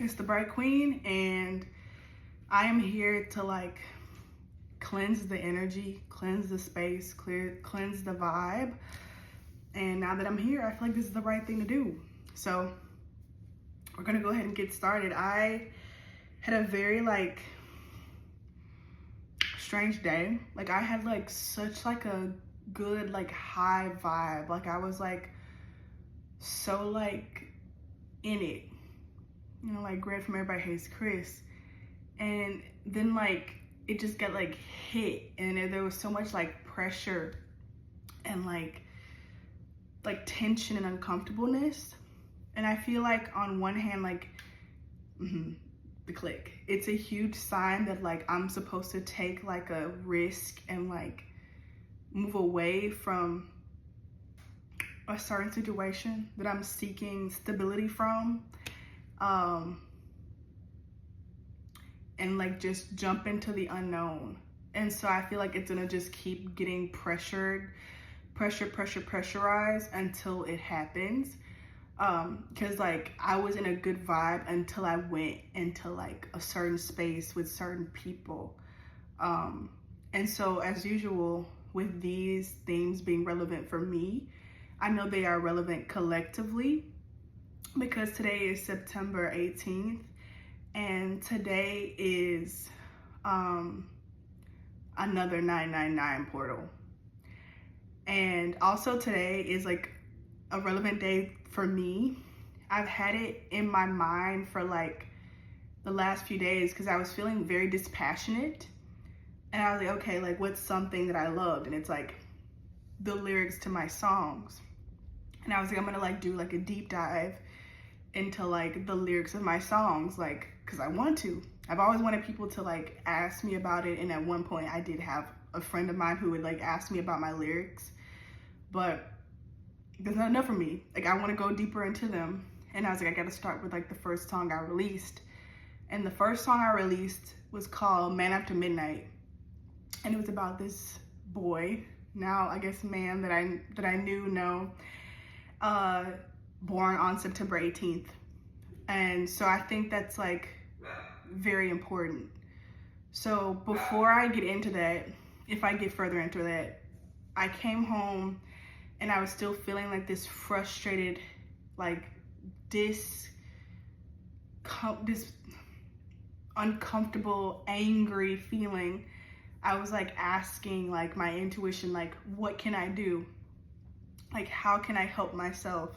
It's the Bright Queen, and I am here to like cleanse the energy, cleanse the space, cleanse the vibe. And now that I'm here, I feel like this is the right thing to do. So we're gonna go ahead and get started. I had a very like strange day. Like I had like such like a good like high vibe. Like I was like so like in it. You know, like Greg from Everybody Hates Chris. And then like it just got like hit, and there was so much like pressure and like tension and uncomfortableness. And I feel like on one hand, like the click, it's a huge sign that like I'm supposed to take like a risk and like move away from a certain situation that I'm seeking stability from, and like just jump into the unknown. And so I feel like it's gonna just keep getting pressurized until it happens. Cause like I was in a good vibe until I went into like a certain space with certain people. And so as usual with these themes being relevant for me, I know they are relevant collectively because today is September 18th and today is another 999 portal. And also today is like a relevant day for me. I've had it in my mind for like the last few days because I was feeling very dispassionate. And I was like, okay, like what's something that I loved? And it's like the lyrics to my songs. And I was like, I'm gonna like do like a deep dive into like the lyrics of my songs, like, cause I want to. I've always wanted people to like ask me about it. And at one point I did have a friend of mine who would like ask me about my lyrics, but there's not enough for me. Like I want to go deeper into them. And I was like, I gotta start with like the first song I released. And the first song I released was called Man After Midnight. And it was about this boy, now I guess man that I know, born on September 18th. And so I think that's like very important. So before I get into that, if I get further into that, I came home and I was still feeling like this frustrated, like this uncomfortable, angry feeling. I was like asking like my intuition, like, what can I do? Like, how can I help myself?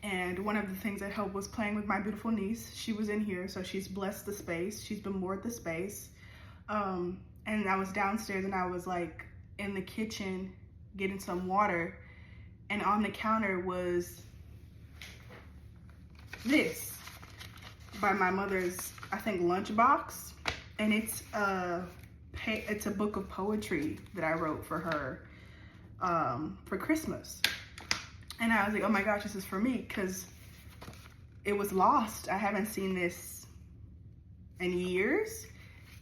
And one of the things that helped was playing with my beautiful niece. She was in here, so she's blessed the space. She's been moored the space. And I was downstairs and I was like in the kitchen getting some water, and on the counter was this by my mother's, I think, lunchbox. And it's a book of poetry that I wrote for her for Christmas. And I was like, oh my gosh, this is for me, because it was lost. I haven't seen this in years.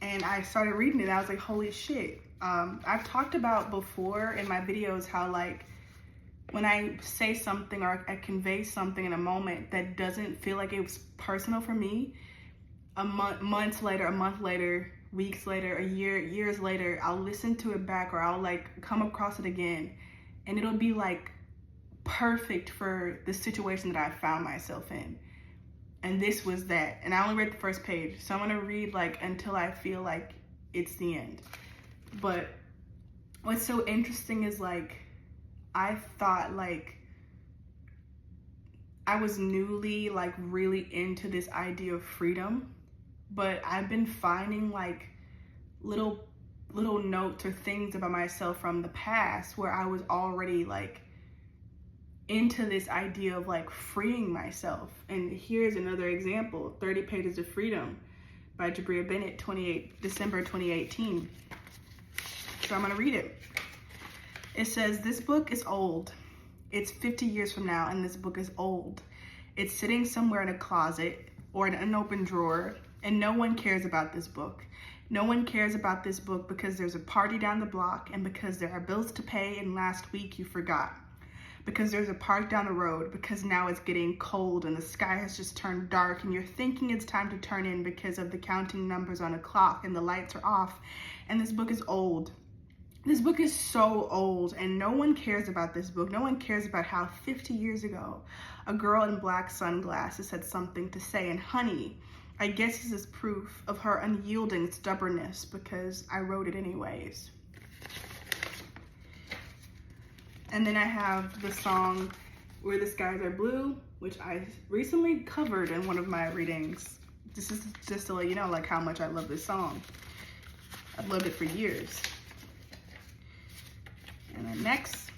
And I started reading it and I was like, holy shit. I've talked about before in my videos how like when I say something or I convey something in a moment that doesn't feel like it was personal for me, a month later, weeks later, years later, I'll listen to it back or I'll like come across it again and it'll be like perfect for the situation that I found myself in. And this was that. And I only read the first page, so I'm gonna read like until I feel like it's the end. But what's so interesting is like I thought like I was newly like really into this idea of freedom, but I've been finding like little notes or things about myself from the past where I was already like into this idea of like freeing myself. And here's another example: 30 Pages of Freedom by Jabria Bennett, December 2018. So I'm gonna read it. It says, this book is old. It's 50 years from now and this book is old. It's sitting somewhere in a closet or in an open drawer, and no one cares about this book. No one cares about this book because there's a party down the block and because there are bills to pay and last week you forgot. because there's a park down the road, because now it's getting cold and the sky has just turned dark and you're thinking it's time to turn in because of the counting numbers on a clock and the lights are off. And this book is old. This book is so old, and no one cares about this book. No one cares about how 50 years ago a girl in black sunglasses had something to say. And honey, I guess this is proof of her unyielding stubbornness, because I wrote it anyways. And then I have the song Where the Skies Are Blue, which I recently covered in one of my readings. This is just to let you know like how much I love this song. I've loved it for years. And then next,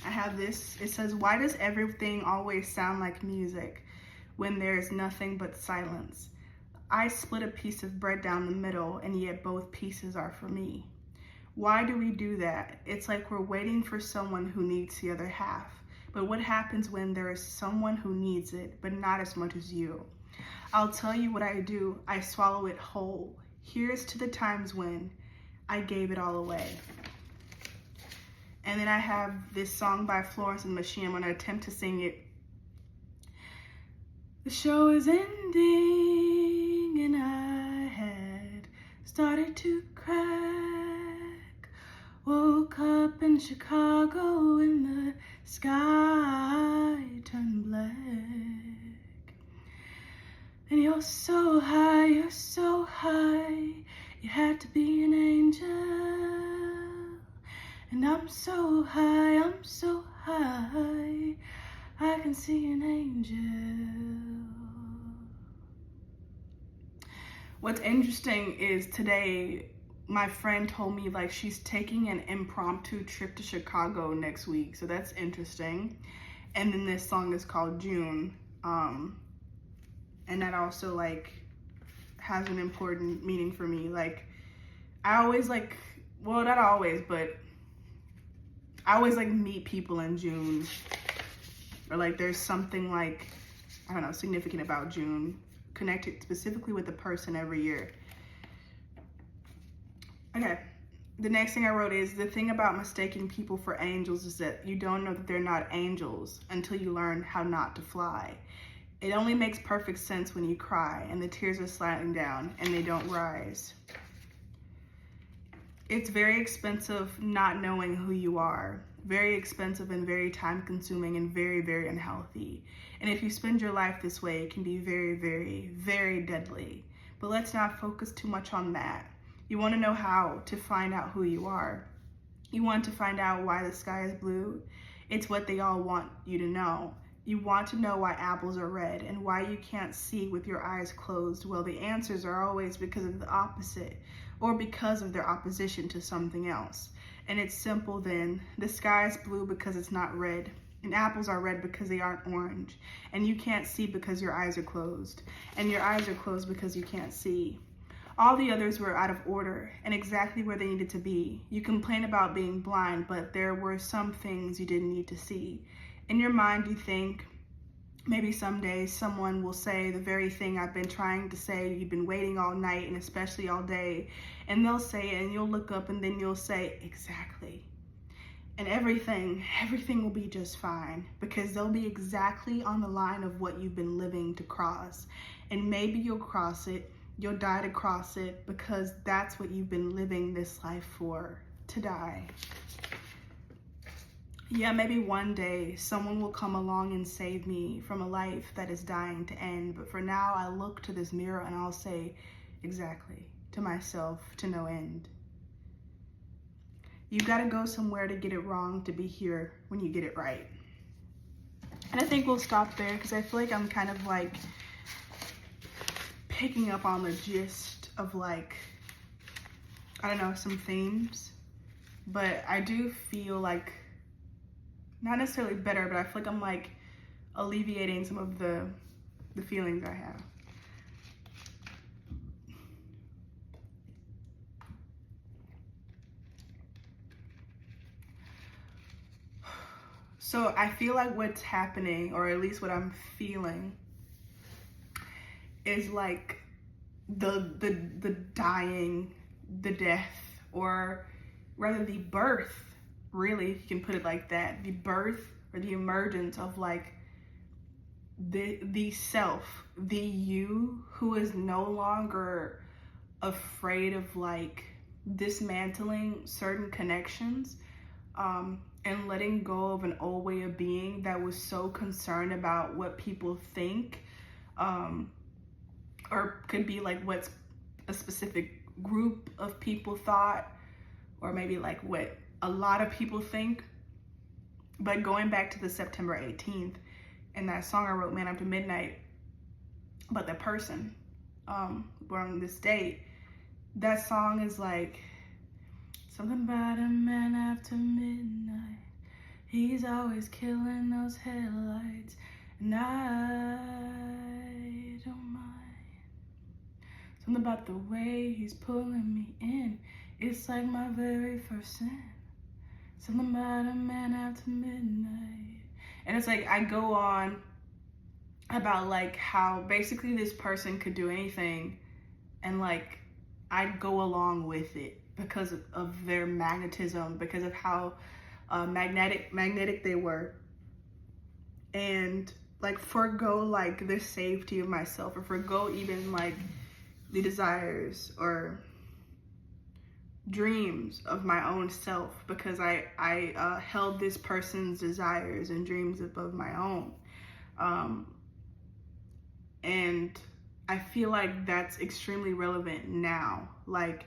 I have this. It says, why does everything always sound like music when there is nothing but silence? I split a piece of bread down the middle, and yet both pieces are for me. Why do we do that? It's like we're waiting for someone who needs the other half. But what happens when there is someone who needs it, but not as much as you? I'll tell you what I do. I swallow it whole. Here's to the times when I gave it all away. And then I have this song by Florence and the Machine. I'm going to attempt to sing it. The show is ending and I had started to crack. Woke up in Chicago and the sky turned black. And you're so high, you had to be an angel. And I'm so high, I can see an angel. What's interesting is today, my friend told me like she's taking an impromptu trip to Chicago next week. So that's interesting. And then this song is called June. And that also like has an important meaning for me. Like I always like, well, not always, but I always like meet people in June, or like there's something like, I don't know, significant about June, connected specifically with the person every year. Okay, the next thing I wrote is, the thing about mistaking people for angels is that you don't know that they're not angels until you learn how not to fly. It only makes perfect sense when you cry and the tears are sliding down and they don't rise. It's very expensive not knowing who you are. Very expensive and very time consuming and very, very unhealthy. And if you spend your life this way, it can be very, very, very deadly. But let's not focus too much on that. You want to know how to find out who you are. You want to find out why the sky is blue. It's what they all want you to know. You want to know why apples are red and why you can't see with your eyes closed. Well, the answers are always because of the opposite, or because of their opposition to something else. And it's simple then. The sky is blue because it's not red. And apples are red because they aren't orange. And you can't see because your eyes are closed. And your eyes are closed because you can't see. All the others were out of order and exactly where they needed to be. You complain about being blind, but there were some things you didn't need to see. In your mind, you think, maybe someday someone will say the very thing I've been trying to say, you've been waiting all night and especially all day, and they'll say it and you'll look up and then you'll say, exactly. And everything will be just fine because they'll be exactly on the line of what you've been living to cross. And maybe you'll cross it, you'll die to cross it because that's what you've been living this life for, to die. Yeah, maybe one day someone will come along and save me from a life that is dying to end. But for now, I look to this mirror and I'll say, exactly, to myself, to no end. You gotta go somewhere to get it wrong to be here when you get it right. And I think we'll stop there because I feel like I'm kind of like picking up on the gist of like, I don't know, some themes. But I do feel like, not necessarily better, but I feel like I'm like alleviating some of the feelings I have. So I feel like what's happening, or at least what I'm feeling, is like the dying, the death, or rather the birth really, you can put it like that, the birth or the emergence of like the self, the you who is no longer afraid of like dismantling certain connections, and letting go of an old way of being that was so concerned about what people think, or could be like what a specific group of people thought, or maybe like what a lot of people think. But going back to the September 18th and that song I wrote, Man After Midnight, about that person born on this date, that song is like, something about a man after midnight, he's always killing those headlights, and I don't mind. Something about the way he's pulling me in, it's like my very first sin. Something about a man after midnight. And it's like, I go on about like how basically this person could do anything, and like I'd go along with it because of their magnetism, because of how magnetic they were, and like forgo like the safety of myself, or forgo even like the desires or dreams of my own self, because I held this person's desires and dreams above my own. And I feel like that's extremely relevant now. Like,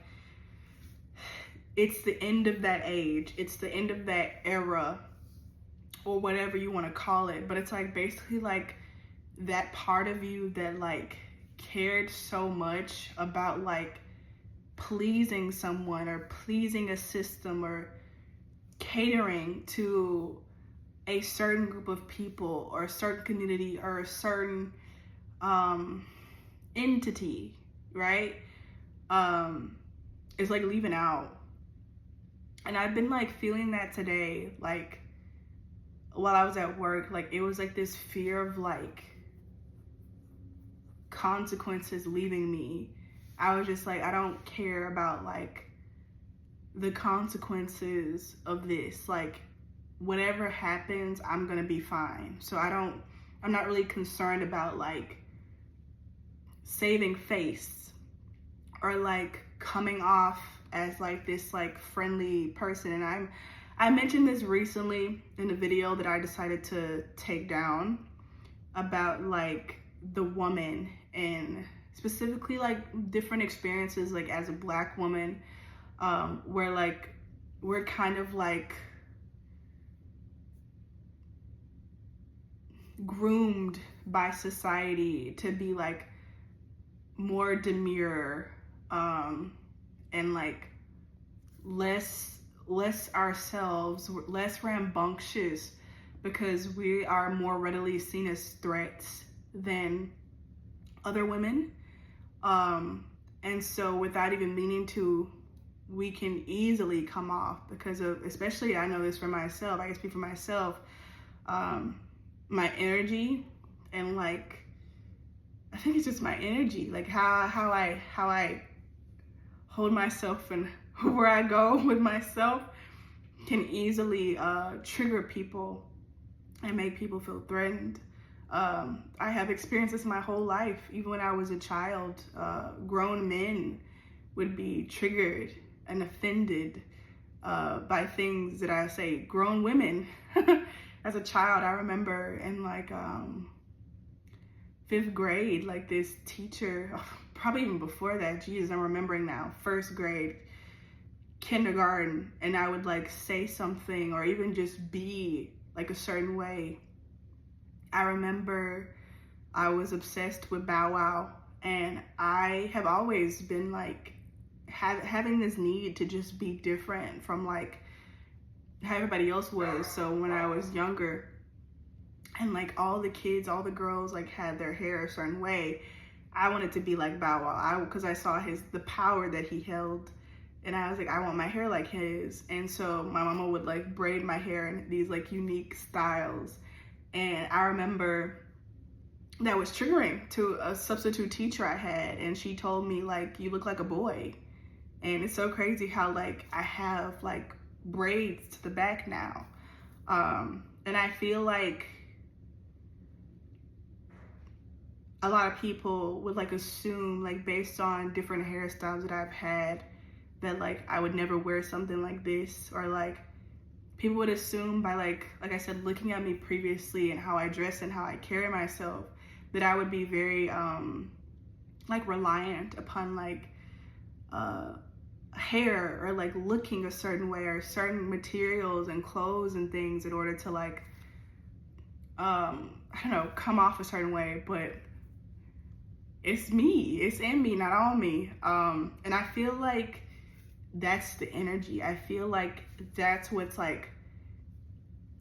it's the end of that age, it's the end of that era, or whatever you want to call it. But it's like basically like that part of you that like cared so much about like pleasing someone or pleasing a system or catering to a certain group of people or a certain community or a certain entity, right? It's like leaving out. And I've been like feeling that today, like while I was at work. Like it was like this fear of like consequences leaving me. I was just like, I don't care about like the consequences of this. Like whatever happens, I'm gonna be fine. So I'm not really concerned about like saving face or like coming off as like this like friendly person. And I mentioned this recently in a video that I decided to take down about like the woman, and specifically like different experiences like as a Black woman, where like we're kind of like groomed by society to be like more demure, and like less ourselves, less rambunctious, because we are more readily seen as threats than other women. And so without even meaning to, we can easily come off because of, especially I know this for myself, I can speak for myself, my energy, and like I think it's just my energy, like how I hold myself and where I go with myself can easily trigger people and make people feel threatened. I have experienced this my whole life. Even when I was a child, grown men would be triggered and offended by things that I say. Grown women. As a child, I remember in like 5th grade, like this teacher, probably even before that, Jesus, I'm remembering now, 1st grade, kindergarten, and I would like say something or even just be like a certain way. I remember I was obsessed with Bow Wow, and I have always been like having this need to just be different from like how everybody else was. So when I was younger, and like all the kids, all the girls like had their hair a certain way, I wanted to be like Bow Wow, because I saw the power that he held, and I was like, I want my hair like his. And so my mama would like braid my hair in these like unique styles. And I remember that was triggering to a substitute teacher I had, and she told me like, you look like a boy. And it's so crazy how like I have like braids to the back now. And I feel like a lot of people would like assume, like based on different hairstyles that I've had, that like I would never wear something like this, or like people would assume by like I said, looking at me previously and how I dress and how I carry myself, that I would be very like reliant upon like hair, or like looking a certain way, or certain materials and clothes and things in order to like I don't know, come off a certain way. But it's me, it's in me, not on me. And I feel like that's the energy. I feel like that's what's like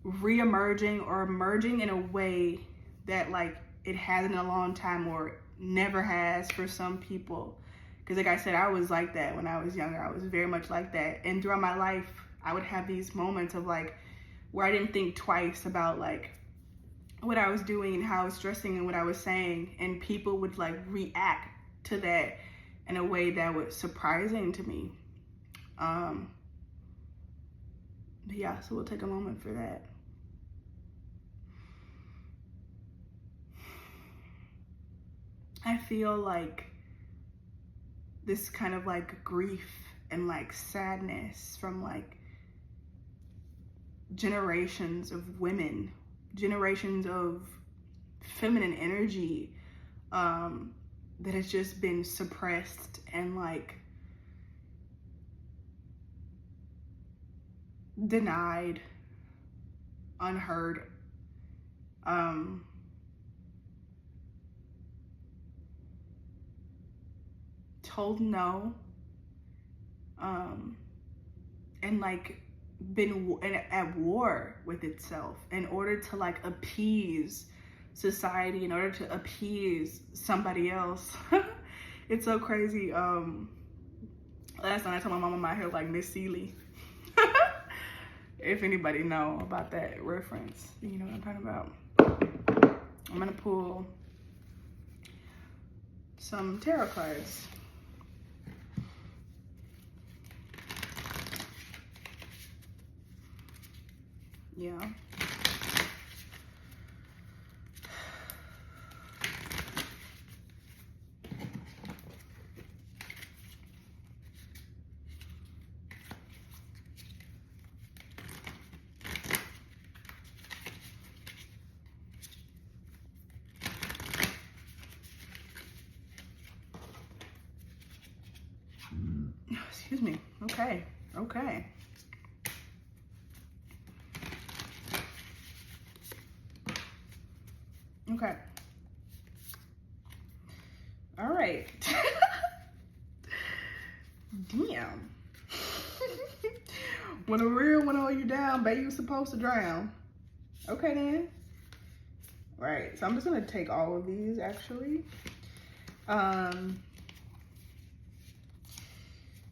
re-emerging or emerging in a way that like it hasn't in a long time, or never has for some people. Because like I said, I was like that when I was younger. I was very much like that. And throughout my life, I would have these moments of like where I didn't think twice about like what I was doing and how I was dressing and what I was saying, and people would like react to that in a way that was surprising to me. But yeah, so we'll take a moment for that. I feel like this kind of like grief and like sadness from like generations of women, generations of feminine energy, that has just been suppressed and like denied, unheard, told no, and like been at war with itself in order to like appease society, in order to appease somebody else. It's so crazy. Last night I told my mama my hair like Miss Seeley. If anybody know about that reference, you know what I'm talking about. I'm gonna pull some tarot cards. Yeah. Excuse me. Okay. Okay. Okay. All right. Damn. When a real one hold you down, baby, you supposed to drown. Okay then. Right. So I'm just gonna take all of these actually.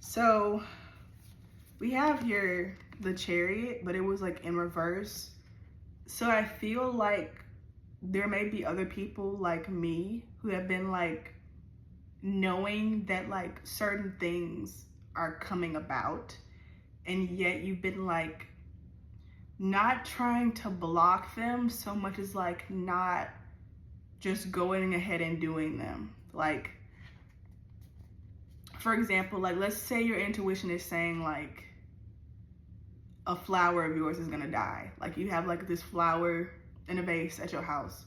So we have here the Chariot, but it was like in reverse. So I feel like there may be other people like me who have been like knowing that like certain things are coming about, and yet you've been like not trying to block them so much as like not just going ahead and doing them. Like, for example, like let's say your intuition is saying like a flower of yours is gonna die. Like you have like this flower in a vase at your house,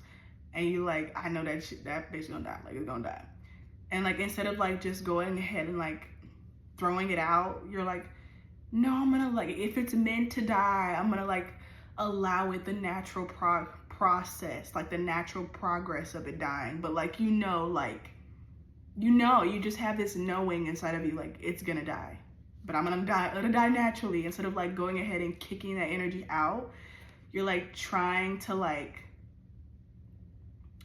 and you like, I know that that bitch gonna die, like it's gonna die. And like instead of like just going ahead and like throwing it out, you're like, no, I'm gonna like, if it's meant to die, I'm gonna like allow it the natural process, like the natural progress of it dying. But like, like, you just have this knowing inside of you, like it's gonna die, but I'm gonna die, let it die naturally. Instead of like going ahead and kicking that energy out, you're like trying to like,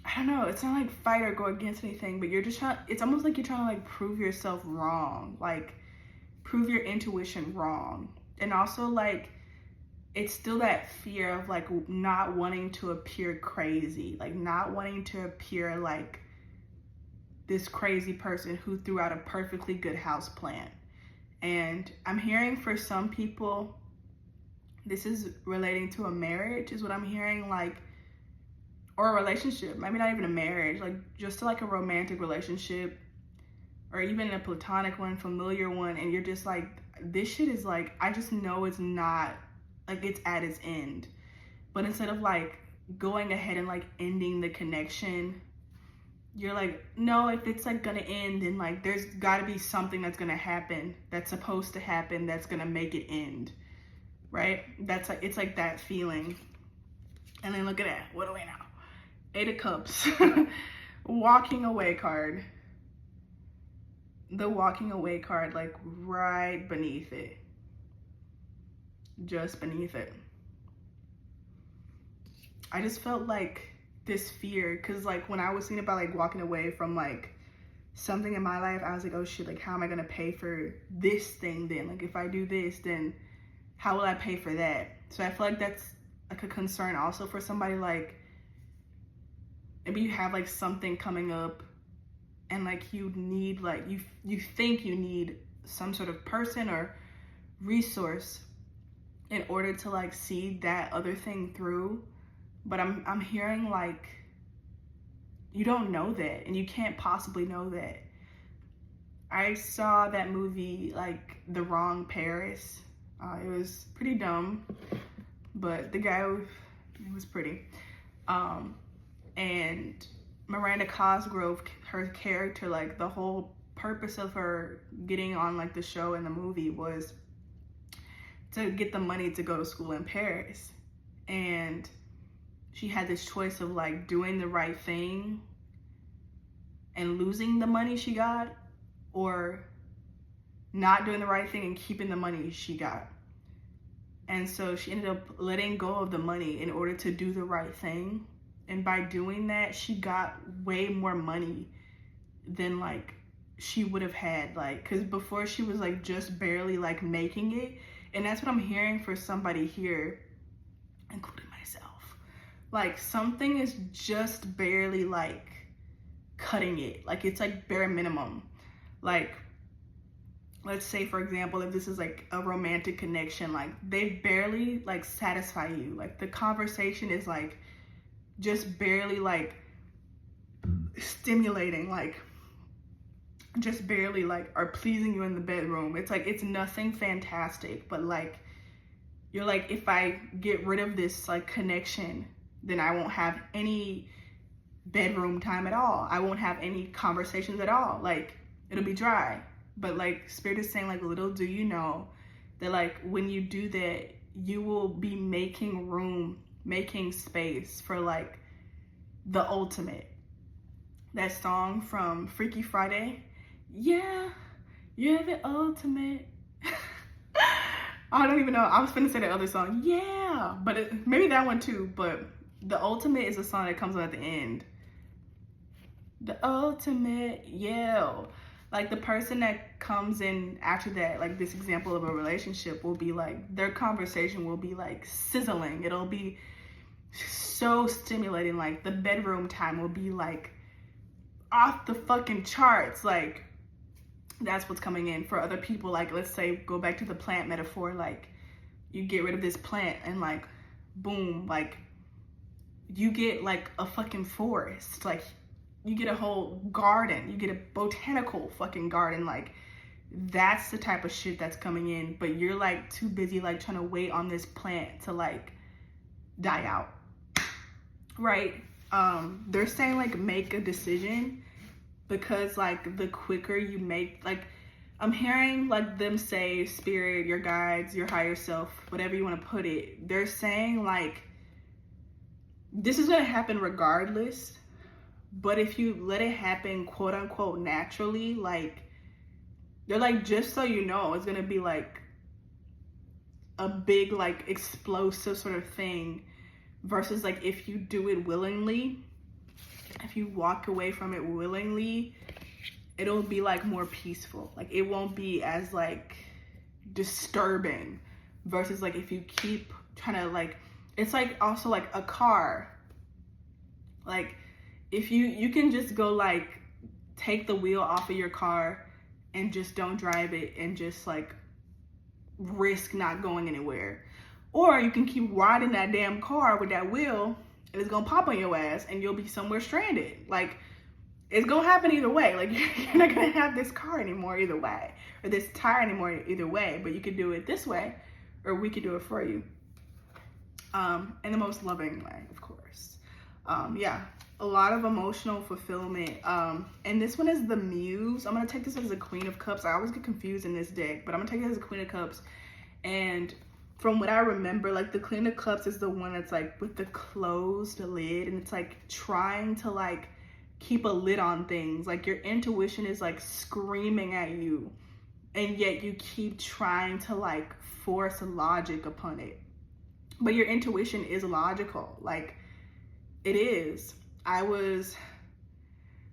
I don't know, it's not like fight or go against anything, but you're just trying, it's almost like you're trying to like prove yourself wrong, like prove your intuition wrong. And also like, it's still that fear of like not wanting to appear crazy, like not wanting to appear like this crazy person who threw out a perfectly good house plan. And I'm hearing for some people, this is relating to a marriage is what I'm hearing, like, or a relationship, maybe not even a marriage, like just like a romantic relationship or even a platonic one, familiar one, and you're just like, this shit is like, I just know it's not, like, it's at its end. But instead of like going ahead and like ending the connection, you're like, no, if it's like gonna end, then like there's gotta be something that's gonna happen, that's supposed to happen, that's gonna make it end, right? That's like, it's like that feeling. And then look at that, what do we know? 8 of Cups. Walking away card. The walking away card, like right beneath it. Just beneath it. I just felt like this fear, because like when I was thinking about like walking away from like something in my life, I was like, oh shit, like how am I gonna pay for this thing then? Like if I do this, then how will I pay for that? So I feel like that's like a concern also for somebody, like maybe you have like something coming up and like you need, like you think you need some sort of person or resource in order to like see that other thing through. But I'm hearing like you don't know that, and you can't possibly know that. I saw that movie, like The Wrong Paris. It was pretty dumb, but the guy, it was pretty. And Miranda Cosgrove, her character, like the whole purpose of her getting on like the show and the movie was to get the money to go to school in Paris. And she had this choice of like doing the right thing and losing the money she got, or not doing the right thing and keeping the money she got. And so she ended up letting go of the money in order to do the right thing. And by doing that, she got way more money than like she would have had, like, because before she was like just barely like making it. And that's what I'm hearing for somebody here, including myself. Like something is just barely like cutting it. Like it's like bare minimum. Like let's say, for example, if this is like a romantic connection, like they barely like satisfy you. Like the conversation is like just barely like stimulating, like just barely like are pleasing you in the bedroom. It's like, it's nothing fantastic, but like you're like, if I get rid of this like connection, then I won't have any bedroom time at all. I won't have any conversations at all. Like it'll be dry. But like Spirit is saying, like, little do you know that like when you do that, you will be making room, making space for like the ultimate. That song from Freaky Friday. Yeah, you're the ultimate. I don't even know. I was finna say the other song. Yeah, but maybe that one too. But the ultimate is a song that comes on at the end. The ultimate, yeah. Like the person that comes in after that, like this example of a relationship will be like, their conversation will be like sizzling. It'll be so stimulating. Like the bedroom time will be like off the fucking charts. Like that's what's coming in for other people. Like let's say, go back to the plant metaphor. Like you get rid of this plant and like boom, like you get like a fucking forest. Like you get a whole garden, you get a botanical fucking garden. Like that's the type of shit that's coming in, but you're like too busy like trying to wait on this plant to like die out, right? They're saying like make a decision, because like the quicker you make, like I'm hearing like them say, spirit, your guides, your higher self, whatever you want to put it, they're saying like this is gonna happen regardless. But if you let it happen, quote unquote, naturally, like, they're like, just so you know, it's gonna be like a big, like, explosive sort of thing, versus like if you do it willingly, if you walk away from it willingly, it'll be like more peaceful. Like it won't be as like disturbing, versus like if you keep trying to like, it's like also like a car. Like if you can just go like take the wheel off of your car and just don't drive it and just like risk not going anywhere. Or you can keep riding that damn car with that wheel and it's gonna pop on your ass and you'll be somewhere stranded. Like, it's gonna happen either way. Like, you're not gonna have this car anymore either way, or this tire anymore either way, but you could do it this way, or we could do it for you. In the most loving way, of course. Yeah, a lot of emotional fulfillment. And this one is the Muse. I'm gonna take this as a Queen of Cups. I always get confused in this deck, but I'm gonna take it as a Queen of Cups. And from what I remember, like, the Queen of Cups is the one that's like with the closed lid, and it's like trying to like keep a lid on things. Like, your intuition is like screaming at you, and yet you keep trying to like force logic upon it. But your intuition is logical. Like, it is. I was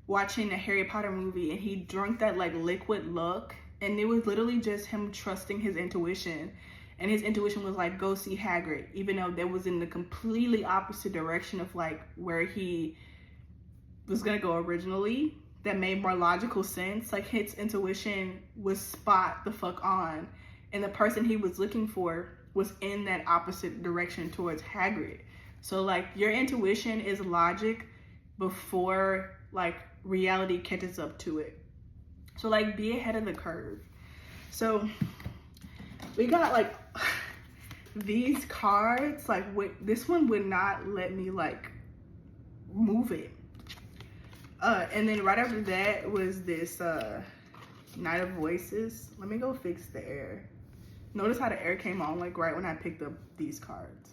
watching a Harry Potter movie and he drank that like liquid look, and it was literally just him trusting his intuition. And his intuition was like, go see Hagrid, even though that was in the completely opposite direction of like where he was gonna go originally. That made more logical sense. Like, his intuition was spot the fuck on, and the person he was looking for was in that opposite direction towards Hagrid. So like, your intuition is logic before like reality catches up to it. So like, be ahead of the curve. So we got like these cards. Like, this one would not let me like move it. And then right after that was this Knight of Voices. Let me go fix the air. Notice how the air came on like right when I picked up these cards.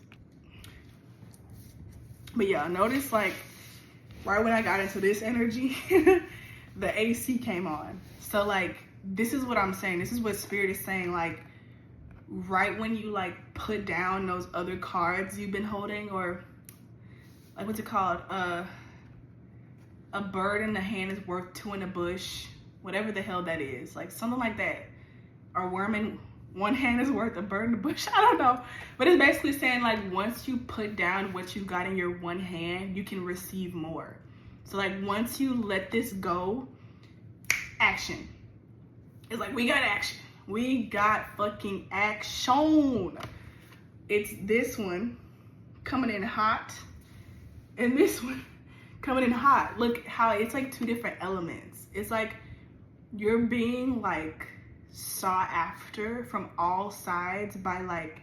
But yeah, notice like right when I got into this energy, the AC came on. So like, this is what I'm saying. This is what Spirit is saying. Like, right when you like put down those other cards you've been holding, or like, what's it called? A bird in the hand is worth two in the bush. Whatever the hell that is. Like, something like that. Or worm in one hand is worth a bird in the bush. I don't know. But it's basically saying like, once you put down what you got in your one hand, you can receive more. So like, once you let this go, action. It's like, we got action. We got fucking action. It's this one coming in hot, and this one coming in hot. Look how it's like two different elements. It's like you're being like sought after from all sides by like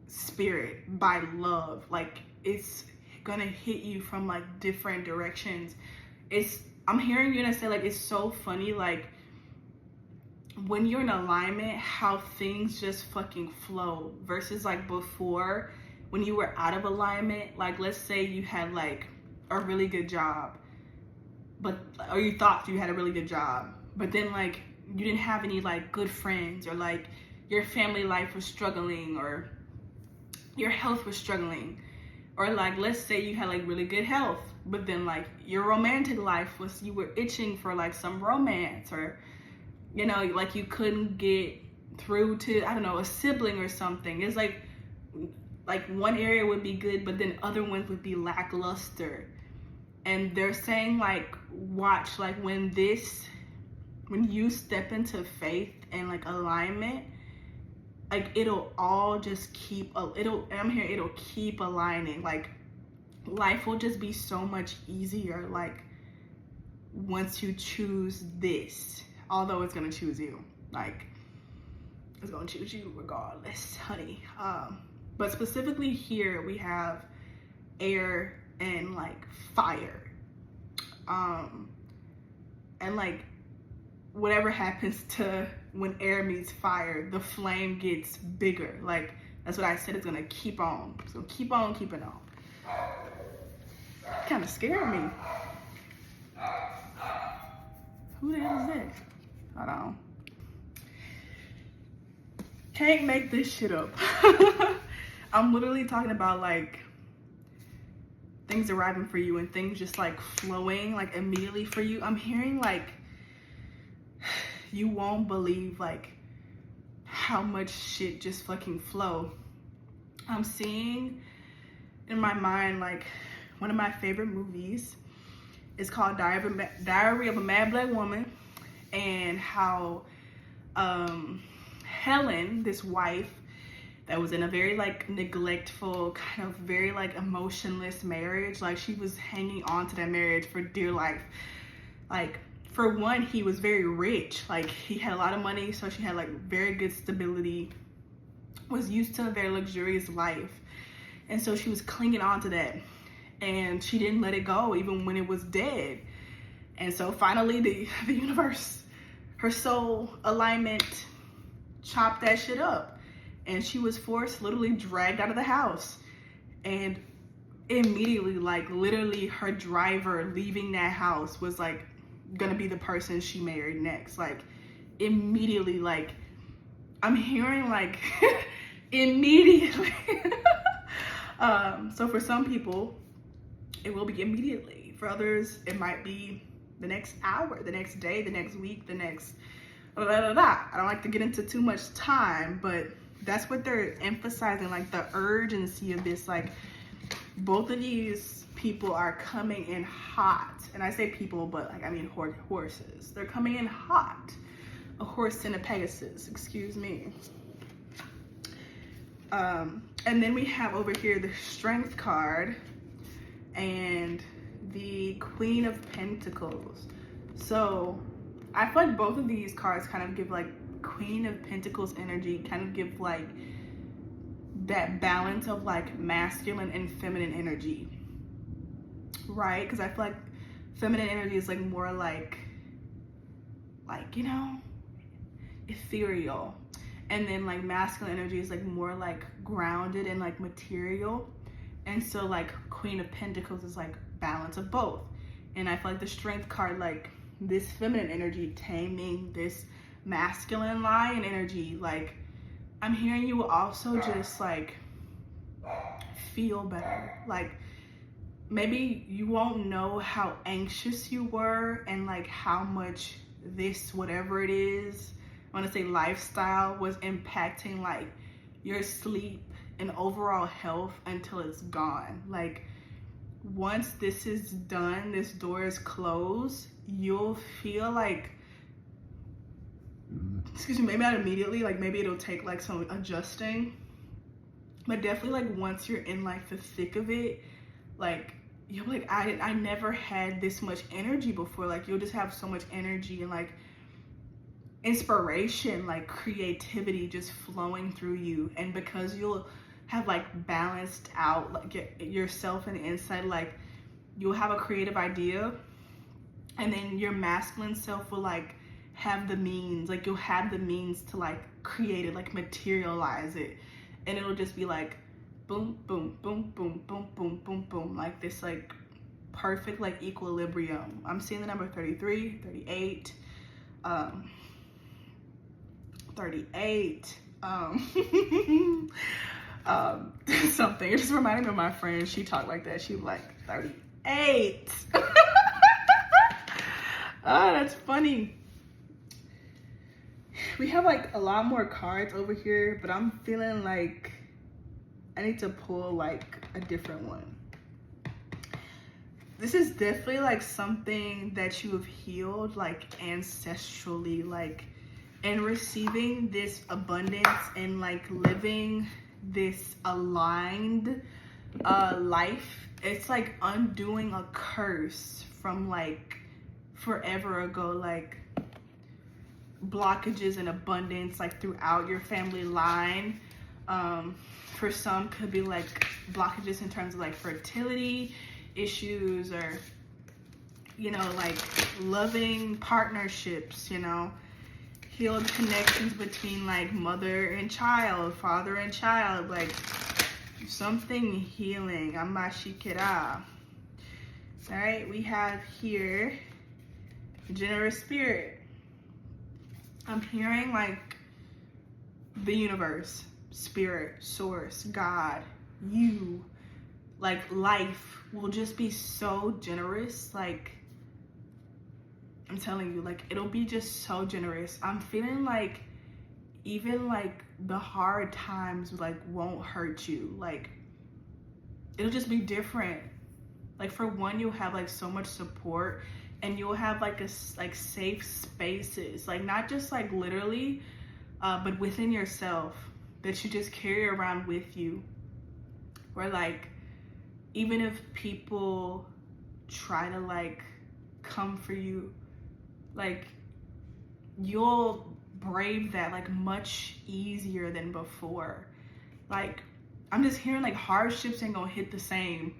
spirit, by love. Like, it's gonna hit you from like different directions. I'm hearing you gonna say like, it's so funny, like, when you're in alignment, how things just fucking flow, versus like before when you were out of alignment. Like, let's say you had like a really good job, or you thought you had a really good job, but then like you didn't have any like good friends, or like your family life was struggling, or your health was struggling, or like, let's say you had like really good health, but then like your romantic life was, you were itching for like some romance, or you know, like you couldn't get through to, I don't know, a sibling or something. It's like one area would be good, but then other ones would be lackluster. And they're saying like, watch, like when you step into faith and like alignment, like it'll all just keep, it'll keep aligning. Like, life will just be so much easier, like, once you choose this. Although it's gonna choose you, like, it's gonna choose you regardless, honey. But specifically here we have air and like fire, and like whatever happens to when air meets fire, the flame gets bigger. Like, that's what I said, it's gonna keep on. It's gonna keep on keeping on. Kind of scared me. Who the hell is that? Hold on. Can't make this shit up. I'm literally talking about like things arriving for you and things just like flowing like immediately for you. I'm hearing like, you won't believe like how much shit just fucking flow. I'm seeing in my mind like one of my favorite movies. It's called Diary of a Mad Black Woman, and how Helen, this wife, that was in a very like neglectful, kind of very like emotionless marriage. Like she was hanging on to that marriage for dear life. Like for one, he was very rich. Like he had a lot of money, so she had like very good stability, was used to a very luxurious life. And so she was clinging on to that, and she didn't let it go even when it was dead. And so finally the universe, her soul alignment, chopped that shit up, and she was forced, literally dragged out of the house. And immediately, like literally her driver leaving that house was like gonna be the person she married next. Like immediately, like I'm hearing like immediately. So for some people it will be immediately. For others it might be the next hour, the next day, the next week, the next blah, blah, blah, blah. I don't like to get into too much time, but that's what they're emphasizing, like the urgency of this. Like both of these people are coming in hot. And I say people, but like I mean horses. They're coming in hot. A horse and a Pegasus, excuse me. And then we have over here the Strength card and the Queen of Pentacles. So I feel like both of these cards kind of give like Queen of Pentacles energy, kind of give like that balance of like masculine and feminine energy, right? Because I feel like feminine energy is like more like you know, ethereal, and then like masculine energy is like more like grounded and like material. And so like Queen of Pentacles is like balance of both. And I feel like the Strength card, like this feminine energy taming this masculine lion energy. Like I'm hearing you also just like feel better. Like maybe you won't know how anxious you were and like how much this, whatever it is, I want to say lifestyle, was impacting like your sleep and overall health until it's gone. Like once this is done, this door is closed, you'll feel like, excuse me, maybe not immediately, like maybe it'll take like some adjusting, but definitely like once you're in like the thick of it, like you're like, I never had this much energy before. Like you'll just have so much energy and like inspiration, like creativity just flowing through you. And because you'll have like balanced out like yourself and the inside, like you'll have a creative idea, and then your masculine self will like have the means, like you'll have the means to like create it, like materialize it, and it'll just be like boom, boom, boom, boom, boom, boom, boom, boom, like this like perfect like equilibrium. I'm seeing the number 33, 38, 38, something. It just reminded me of my friend. She talked like that. She was like 38. Oh, that's funny. We have like a lot more cards over here, but I'm feeling like I need to pull like a different one. This is definitely like something that you have healed like ancestrally, like, and receiving this abundance and like living this aligned life. It's like undoing a curse from like forever ago, like blockages and abundance like throughout your family line. For some could be like blockages in terms of like fertility issues, or you know, like loving partnerships, you know, healed connections between like mother and child, father and child, like something healing. Amashikira. All right, we have here generous spirit. I'm hearing like the universe, spirit, source, God, you, like life will just be so generous. Like I'm telling you, like it'll be just so generous. I'm feeling like even like the hard times like won't hurt you. Like it'll just be different. Like for one, you'll have like so much support, and you'll have like like safe spaces, like not just like literally, but within yourself. that you just carry around with you. Where like, even if people try to like come for you, like you'll brave that like much easier than before. Like, I'm just hearing like hardships ain't gonna hit the same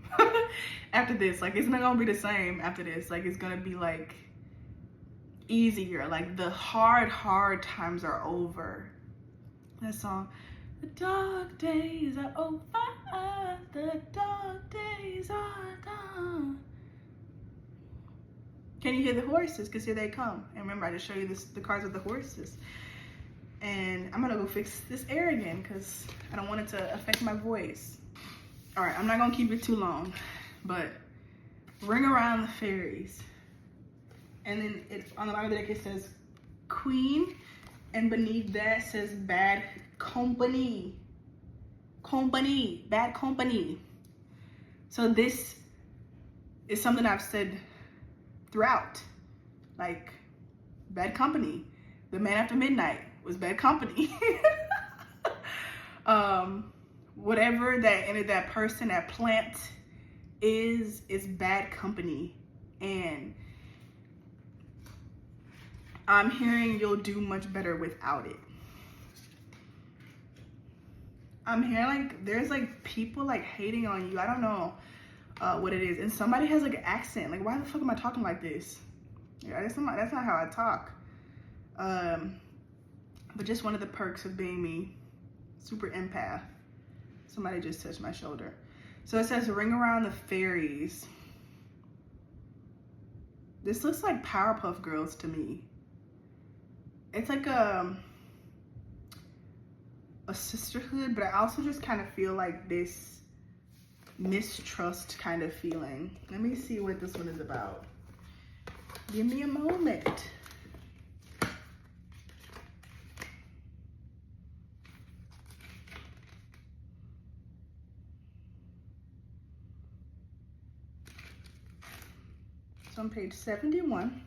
after this. Like, it's not gonna be the same after this. Like, it's gonna be like easier. Like, the hard times are over. That song, the dark days are over, the dark days are done. Can you hear the horses? Because here they come. And remember, I just showed you the cars with the horses. And I'm gonna go fix this air again because I don't want it to affect my voice. All right, I'm not gonna keep it too long, but ring around the fairies. And then on the bottom of the deck it says Queen, and beneath that says Bad Company. Bad company. So this is something I've said throughout. Like, bad company. The man after midnight was bad company. Whatever that person, that plant is bad company. And I'm hearing you'll do much better without it. I'm hearing like there's like people like hating on you. I don't know what it is. And somebody has like an accent. Like, why the fuck am I talking like this? Yeah, that's not how I talk. But just one of the perks of being me. Super empath. Somebody just touched my shoulder. So it says ring around the fairies. This looks like Powerpuff Girls to me. It's like a sisterhood, but I also just kind of feel like this mistrust kind of feeling. Let me see what this one is about. Give me a moment. So on page 71,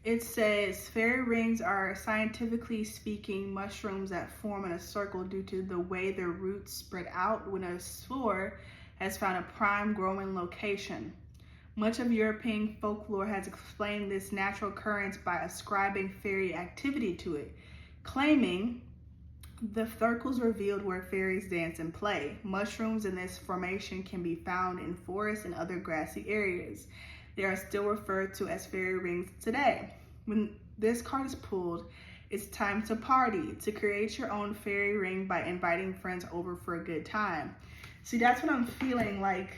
it says fairy rings are, scientifically speaking, mushrooms that form in a circle due to the way their roots spread out when a spore has found a prime growing location. Much of European folklore has explained this natural occurrence by ascribing fairy activity to it, claiming the circles revealed where fairies dance and play. Mushrooms in this formation can be found in forests and other grassy areas. They are still referred to as fairy rings today. When this card is pulled, it's time to party, to create your own fairy ring by inviting friends over for a good time. See, that's what I'm feeling like.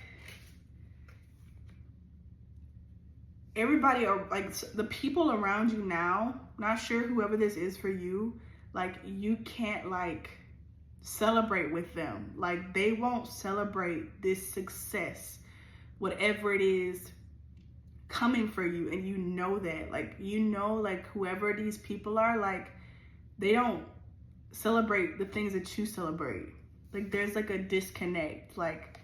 Everybody, are like the people around you now, not sure whoever this is for you, like you can't like celebrate with them. Like, they won't celebrate this success, whatever it is coming for you. And you know that, like, you know, like whoever these people are, like they don't celebrate the things that you celebrate. Like, there's like a disconnect. Like,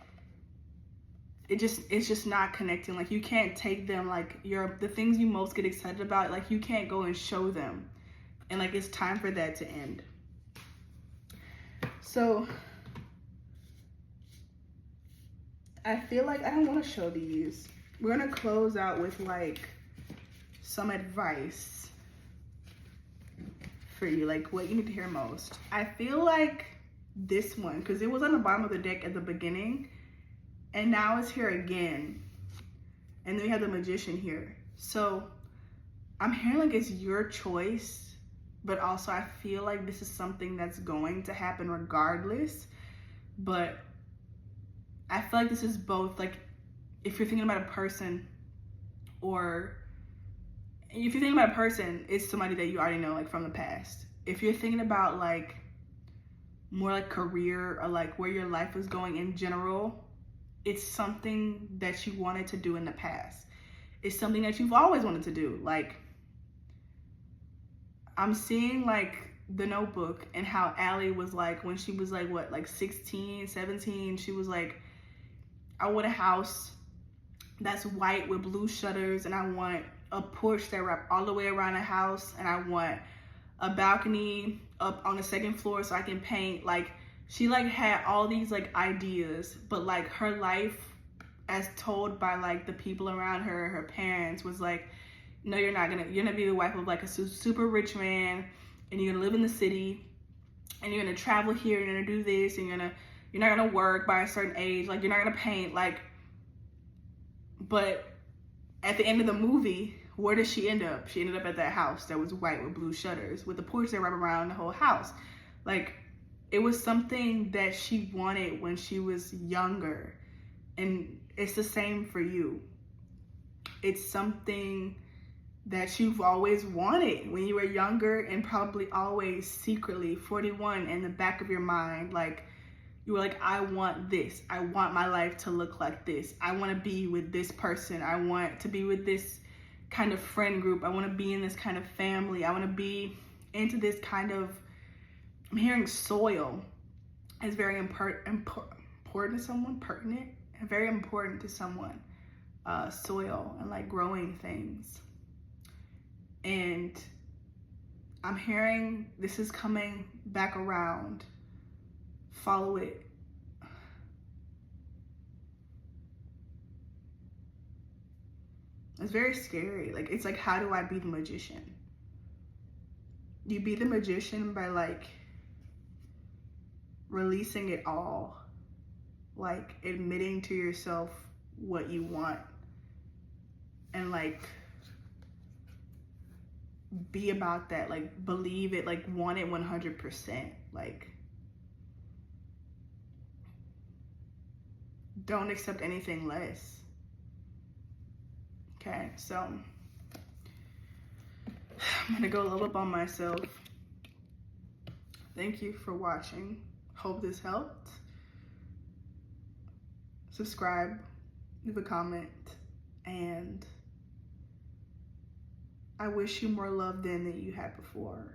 it's just not connecting. Like, you can't take them, like the things you most get excited about, like you can't go and show them. And like, it's time for that to end. So I feel like I don't want to show these. We're gonna close out with like some advice for you, like what you need to hear most. I feel like this one, because it was on the bottom of the deck at the beginning, and now it's here again. And then we have the Magician here. So I'm hearing like it's your choice, but also I feel like this is something that's going to happen regardless. But I feel like this is both, like, if you're thinking about a person, or if you're thinking about a person, it's somebody that you already know, like from the past. If you're thinking about like more like career, or like where your life is going in general, it's something that you wanted to do in the past. It's something that you've always wanted to do. Like, I'm seeing like The Notebook and how Allie was like, when she was like, what, like 16, 17, she was like, I want a house that's white with blue shutters, and I want a porch that wraps all the way around the house, and I want a balcony up on the second floor so I can paint. Like, she like had all these like ideas, but like her life as told by like the people around her, her parents, was like, no, you're gonna be the wife of like a super rich man, and you're gonna live in the city, and you're gonna travel here, you're gonna do this, and you're not gonna work by a certain age, like you're not gonna paint, like. But at the end of the movie, where does she end up? She ended up at that house that was white with blue shutters, with the porch that wrapped around the whole house. Like, it was something that she wanted when she was younger. And it's the same for you. It's something that you've always wanted when you were younger, and probably always secretly 41 in the back of your mind. Like, you were like, I want this. I want my life to look like this. I want to be with this person. I want to be with this kind of friend group. I want to be in this kind of family. I want to be into this kind of, I'm hearing soil is very important to someone, pertinent, and very important to someone. Soil and like growing things. And I'm hearing this is coming back around. Follow it. It's very scary. Like, it's like, how do I be the magician? You be the magician by like releasing it all, like admitting to yourself what you want, and like be about that, like believe it, like want it 100%, like don't accept anything less. Okay, so I'm gonna go love up on myself. Thank you for watching. Hope this helped. Subscribe, leave a comment, and I wish you more love than you had before.